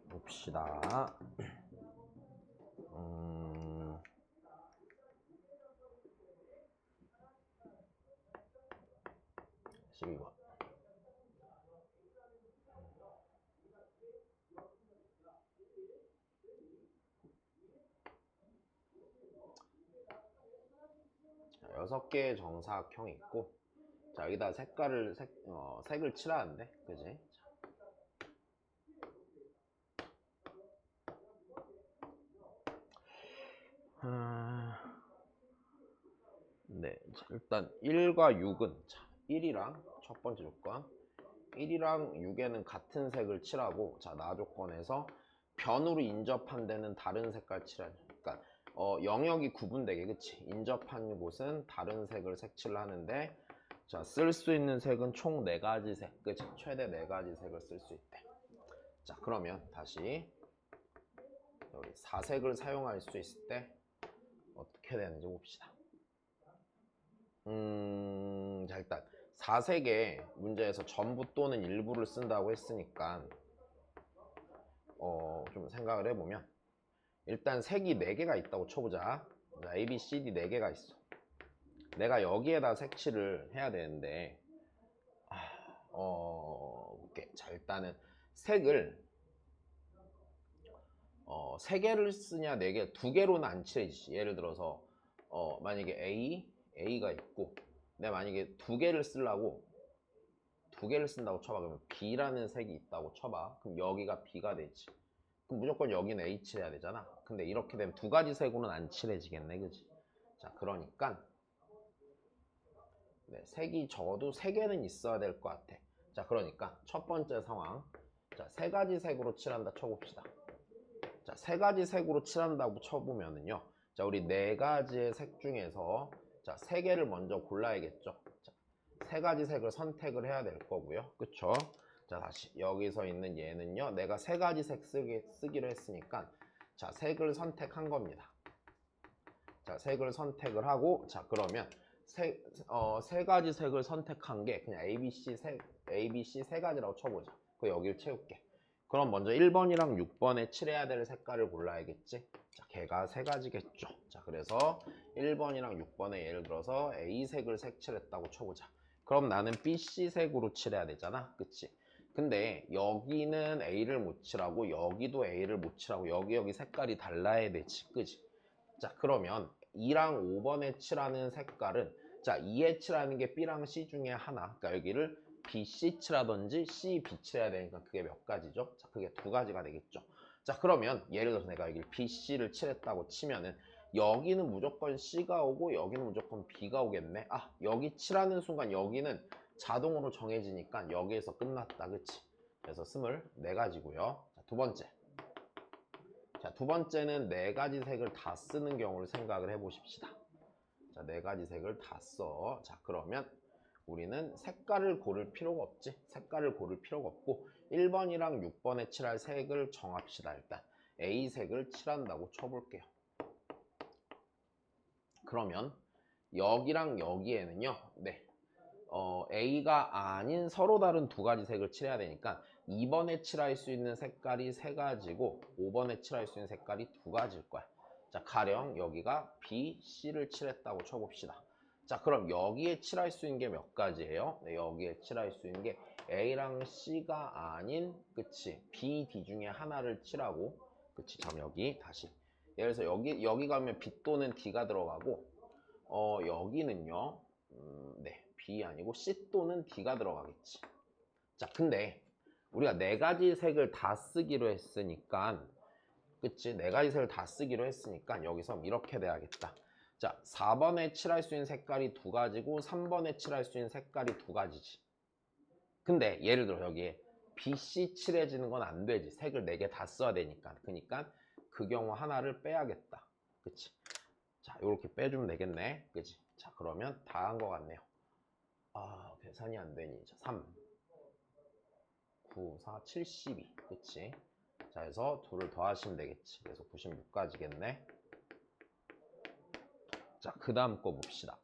봅시다. 12번. 자, 6개의 정사각형이 있고, 자, 여기다 색을 칠하는데, 그지? 네, 자, 일단 1과 6은, 자, 1이랑 첫 번째 조건, 1이랑 6에는 같은 색을 칠하고, 자, 나 조건에서 변으로 인접한 데는 다른 색깔 칠하죠. 그러니까 영역이 구분되게, 그치? 인접한 곳은 다른 색을 색칠을 하는데, 자, 쓸 수 있는 색은 총 4가지 색, 그치? 최대 4가지 색을 쓸 수 있대. 자, 그러면 다시 여기 4색을 사용할 수 있을 때 어떻게 되는지 봅시다. 자, 일단 4색의 문제에서 전부 또는 일부를 쓴다고 했으니까 좀 생각을 해보면, 일단 색이 4개가 있다고 쳐보자. 자, A, B, C, D 4개가 있어. 내가 여기에다 색칠을 해야 되는데, 오케이. 자, 일단은 색을 3개를 쓰냐 4개, 2개로는 안 칠해지지. 예를 들어서 만약에 A가 있고, 내가 만약에 2개를 쓰려고 2개를 쓴다고 쳐봐. 그러면 B라는 색이 있다고 쳐봐. 그럼 여기가 B가 되지. 그럼 무조건 여기는 H를 해야 되잖아. 근데 이렇게 되면 2가지 색으로는 안 칠해지겠네, 그지? 자, 그러니까 네, 색이 적어도 3개는 있어야 될 것 같아. 자, 그러니까 첫 번째 상황, 자, 3가지 색으로 칠한다 쳐봅시다. 자, 3가지 색으로 칠한다고 쳐보면은요, 자, 우리 4가지의 색 중에서 자, 3개를 먼저 골라야겠죠. 자, 3가지 색을 선택을 해야 될 거고요. 그쵸? 자, 다시 여기서 있는 얘는요, 내가 3가지 색 쓰기로 했으니까, 자, 색을 선택한 겁니다. 자, 색을 선택을 하고, 자, 그러면 세 가지 색을 선택한 게 그냥 A, B, C 3가지라고 쳐보자. 그 여기를 채울게. 그럼 먼저 1번이랑 6번에 칠해야 될 색깔을 골라야겠지. 자, 걔가 3가지겠죠. 자, 그래서 1번이랑 6번에 예를 들어서 A색을 색칠했다고 쳐보자. 그럼 나는 BC색으로 칠해야 되잖아. 그치? 근데 여기는 A를 못 칠하고 여기도 A를 못 칠하고 여기 색깔이 달라야 되지. 그치? 자, 그러면 2랑 5번에 칠하는 색깔은, 자, 2에 칠하는 게 B랑 C 중에 하나. 그러니까 여기를 BC 칠하던지 C, B 칠해야 되니까 그게 몇 가지죠? 자, 그게 2가지가 되겠죠. 자, 그러면 예를 들어서 내가 여기를 BC를 칠했다고 치면은 여기는 무조건 C가 오고 여기는 무조건 B가 오겠네. 아, 여기 칠하는 순간 여기는 자동으로 정해지니까 여기에서 끝났다. 그치? 그래서 24가지고요. 자, 두 번째. 자, 두 번째는 4가지 색을 다 쓰는 경우를 생각을 해보십시다. 자, 4가지 색을 다 써. 자, 그러면 우리는 색깔을 고를 필요가 없지. 색깔을 고를 필요가 없고 1번이랑 6번에 칠할 색을 정합시다. 일단 A색을 칠한다고 쳐볼게요. 그러면 여기랑 여기에는요, 네, A가 아닌 서로 다른 2가지 색을 칠해야 되니까 2번에 칠할 수 있는 색깔이 3가지고 5번에 칠할 수 있는 색깔이 2가지일 거야. 자, 가령 여기가 B, C를 칠했다고 쳐봅시다. 자, 그럼 여기에 칠할 수 있는 게 몇 가지예요? 네, 여기에 칠할 수 있는 게 A랑 C가 아닌, 그치, B, D 중에 하나를 칠하고, 그치, 참 여기 다시 예를 들어서 여기 가면 B 또는 D가 들어가고, 여기는요, 네, B 아니고 C 또는 D가 들어가겠지. 자, 근데 우리가 4가지 색을 다 쓰기로 했으니까, 그치? 4가지 색을 다 쓰기로 했으니까 여기서 이렇게 돼야겠다. 자, 4번에 칠할 수 있는 색깔이 2가지고 3번에 칠할 수 있는 색깔이 2가지지. 근데 예를 들어 여기에 BC 칠해지는 건 안 되지. 색을 4개 다 써야 되니까. 그러니까 그 경우 하나를 빼야겠다. 그치? 자, 이렇게 빼주면 되겠네. 그치? 자, 그러면 다 한 것 같네요. 아, 계산이 안 되니. 자, 3, 9, 4, 72. 그치? 자, 해서 둘을 더하시면 되겠지. 그래서 96까지겠네. 자, 그 다음 거 봅시다.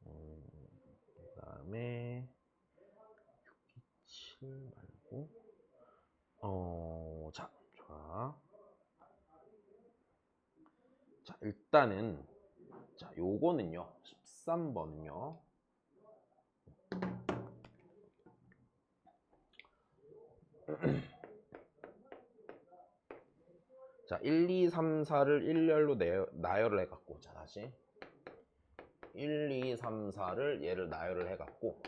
그 다음에 7 말고 자, 좋아. 자, 일단은 자, 요거는요. 13번은요. 자, 1, 2, 3, 4를 일렬로 나열을 해갖고, 자, 다시 1, 2, 3, 4를 얘를 나열을 해갖고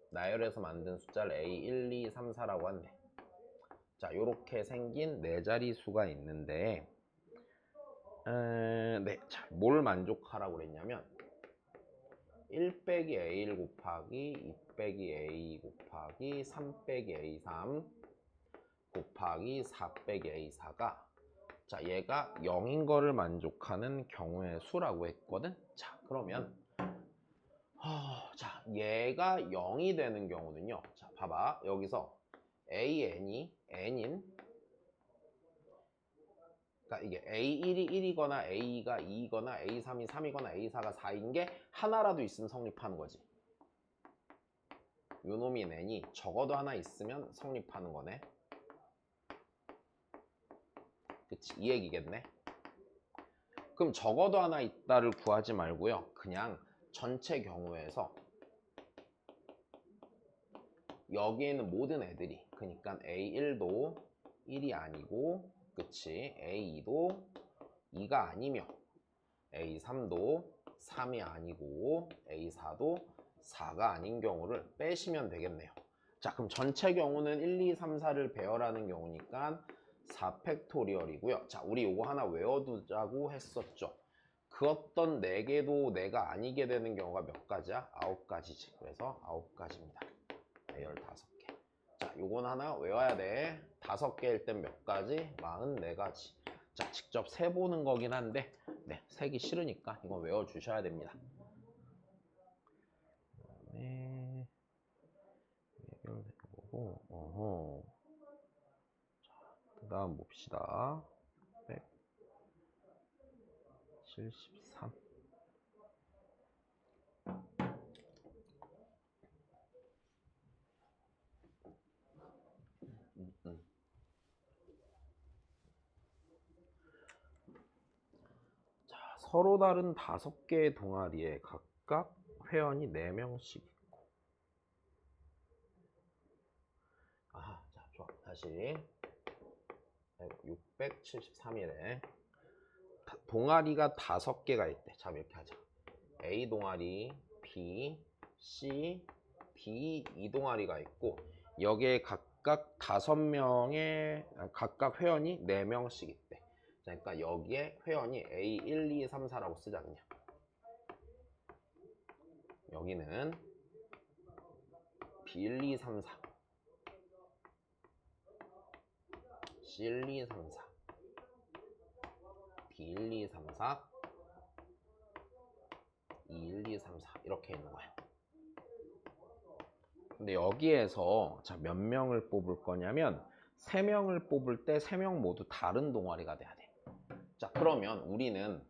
나열해서 만든 숫자를 A, 1, 2, 3, 4라고 한대. 자, 요렇게 생긴 네 자리 수가 있는데 네, 자, 뭘 만족하라고 그랬냐면 1 빼기 A1 곱하기 2 빼기 A 곱하기 3 빼기 A3 곱하기 4 빼기 A4가 자, 얘가 0인 거를 만족하는 경우의 수라고 했거든. 자, 그러면 자, 얘가 0이 되는 경우는요. 자, 봐봐. 여기서 AN이 N인 그러니까 이게 A1이 1이거나 A가 2이거나 A3이 3이거나 A4가 4인 게 하나라도 있으면 성립하는 거지. 요놈이 N이 적어도 하나 있으면 성립하는 거네. 그치, 이 얘기겠네. 그럼 적어도 하나 있다를 구하지 말고요. 그냥 전체 경우에서 여기에 있는 모든 애들이 그러니까 A1도 1이 아니고 그치, A2도 2가 아니며 A3도 3이 아니고 A4도 4가 아닌 경우를 빼시면 되겠네요. 자, 그럼 전체 경우는 1, 2, 3, 4를 배열하는 경우니까 4팩토리얼이고요. 자, 우리 요거 하나 외워두자고 했었죠. 그 어떤 4개도 내가 아니게 되는 경우가 몇 가지야? 9가지지. 그래서 9가지입니다. 네, 15개. 자, 요건 하나 외워야 돼. 5개일 땐 몇 가지? 44가지. 자, 직접 세보는 거긴 한데 네, 세기 싫으니까 이건 외워주셔야 됩니다. 네, 해결되는 거고 그 다음 봅시다. 173. 자, 서로 다른 5개의 동아리에 각각 회원이 4명씩 있고. 자, 좋아. 다시 673이래. 동아리가 5개가 있대. 자, 이렇게 하자. A 동아리, B, C, D 이 동아리가 있고 여기에 각각 5명의 각각 회원이 4명씩 있대. 자, 그러니까 여기에 회원이 A1, 2, 3, 4라고 쓰자 그냥. 여기는 B1, 2, 3, 4 C1, 2, 3, 4 D1, 2, 3, 4 2, 1, 2, 3, 4 이렇게 있는 거야. 근데 여기에서 자, 몇 명을 뽑을 거냐면 3명을 뽑을 때 3명 모두 다른 동아리가 돼야 돼. 자, 그러면 우리는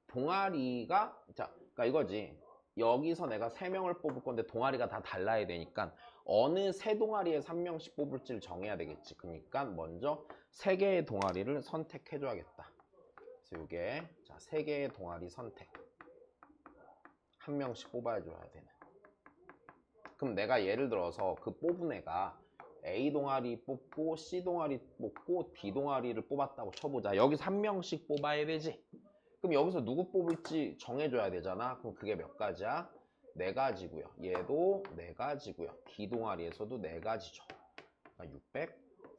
동아리가 자, 그러니까 이거지. 여기서 내가 3명을 뽑을 건데 동아리가 다 달라야 되니까 어느 3동아리에 3명씩 뽑을지를 정해야 되겠지. 그러니까 먼저 3개의 동아리를 선택해 줘야겠다. 그래서 이게 자, 3개의 동아리 선택. 1명씩 뽑아줘야 되는. 그럼 내가 예를 들어서 그 뽑은 애가 A 동아리 뽑고 C 동아리 뽑고 D 동아리를 뽑았다고 쳐보자. 여기서 1명씩 뽑아야 되지. 그럼 여기서 누구 뽑을지 정해줘야 되잖아. 그럼 그게 몇 가지야? 4가지고요. 얘도 4가지고요. D 동아리에서도 4가지죠. 그러니까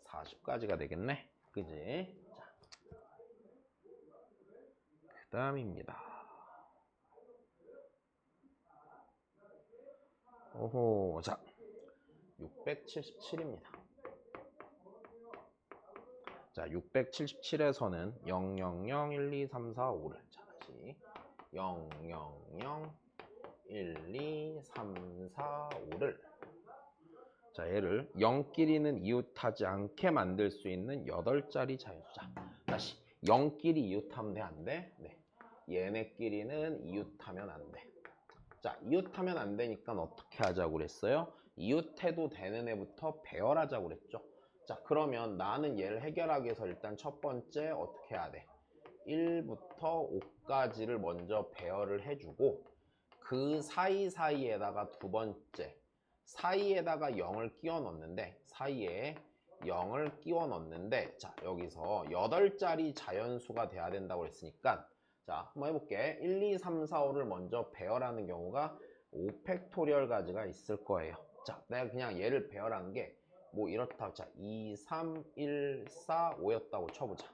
640가지가 되겠네. 그지? 자, 그 다음입니다. 오호, 자, 677입니다. 자, 677에서는 0, 0, 0, 1, 2, 3, 4, 5를 자, 다시 0, 0, 0, 1, 2, 3, 4, 5를 자, 얘를 0끼리는 이웃하지 않게 만들 수 있는 8자리 자연수자. 다시 0끼리 이웃하면 돼? 안 돼? 네. 얘네끼리는 이웃하면 안 돼. 자, 이웃하면 안 되니까 어떻게 하자고 그랬어요? 이웃해도 되는 애부터 배열하자고 그랬죠. 자, 그러면 나는 얘를 해결하기 위해서 일단 첫 번째 어떻게 해야 돼? 1부터 5까지를 먼저 배열을 해주고 그 사이사이에다가 두 번째 사이에다가 0을 끼워 넣는데 사이에 0을 끼워 넣는데 자, 여기서 8자리 자연수가 돼야 된다고 했으니까 자, 한번 해볼게. 1, 2, 3, 4, 5를 먼저 배열하는 경우가 5팩토리얼 가지가 있을 거예요. 자, 내가 그냥 얘를 배열한 게 뭐 이렇다. 자, 2, 3, 1, 4, 5였다고 쳐보자.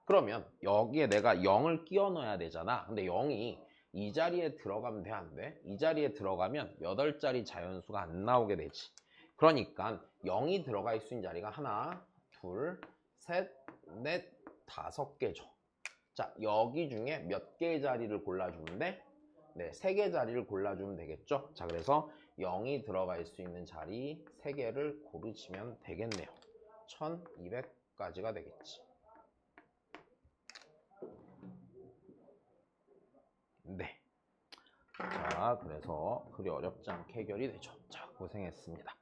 그러면 여기에 내가 0을 끼워 넣어야 되잖아. 근데 0이 이 자리에 들어가면 돼, 안 돼? 이 자리에 들어가면 8자리 자연수가 안 나오게 되지. 그러니까 0이 들어가 있을 수 있는 자리가 하나, 둘, 셋, 넷, 5개죠. 자, 여기 중에 몇 개의 자리를 골라주면 돼? 네, 3개 자리를 골라주면 되겠죠. 자, 그래서 0이 들어갈 수 있는 자리 3개를 고르시면 되겠네요. 1200까지가 되겠지. 네. 자, 그래서 그리 어렵지 않게 해결이 되죠. 자, 고생했습니다.